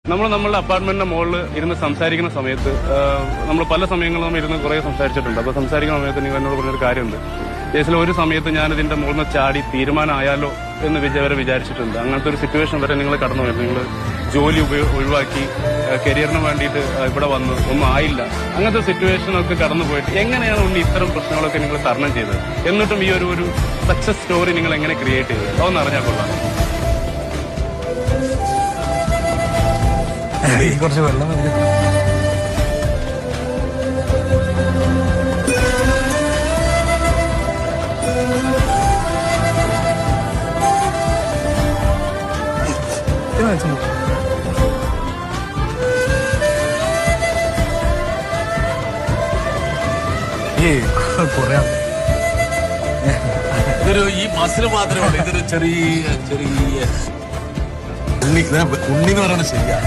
നമ്മളുടെ അപ്പാർട്ട്മെന്റിന്റെ മുകളിൽ ഇരുന്ന് സംസാരിക്കുന്ന സമയത്ത് നമ്മൾ പല സമയങ്ങളും ഇരുന്ന് കുറെ സംസാരിച്ചിട്ടുണ്ട്. അപ്പൊ സംസാരിക്കുന്ന സമയത്ത് നിങ്ങൾ എന്നോട് പറഞ്ഞൊരു കാര്യമുണ്ട്. കേസിൽ ഒരു സമയത്ത് ഞാൻ ഇതിന്റെ മുകളിൽ നിന്ന് ചാടി തീരുമാനമായാലോ എന്ന് വരെ വിചാരിച്ചിട്ടുണ്ട്. അങ്ങനത്തെ ഒരു സിറ്റുവേഷൻ വരെ നിങ്ങൾ കടന്നു പോയത്. നിങ്ങൾ ജോലി ഒഴിവാക്കി കരിയറിന് വേണ്ടിയിട്ട് ഇവിടെ വന്ന് ഒന്നും ആയില്ല. അങ്ങനത്തെ സിറ്റുവേഷനൊക്കെ കടന്നു പോയിട്ട് എങ്ങനെയാണ് ഉണ്ണി ഇത്തരം പ്രശ്നങ്ങളൊക്കെ നിങ്ങൾ തരണം ചെയ്തത്? എന്നിട്ടും ഈ ഒരു സക്സസ് സ്റ്റോറി നിങ്ങൾ എങ്ങനെ ക്രിയേറ്റ് ചെയ്തത്? അതൊന്ന് അറിഞ്ഞാൽ കൊള്ളാം. കുറച്ച് വെള്ളം ഇതൊരു ഈ മസിൽ മാത്രമേ ഉള്ളൂ. ഇതൊരു ചെറിയ ഉണ്ണി എന്ന് പറയുന്നത് ശരിയാ.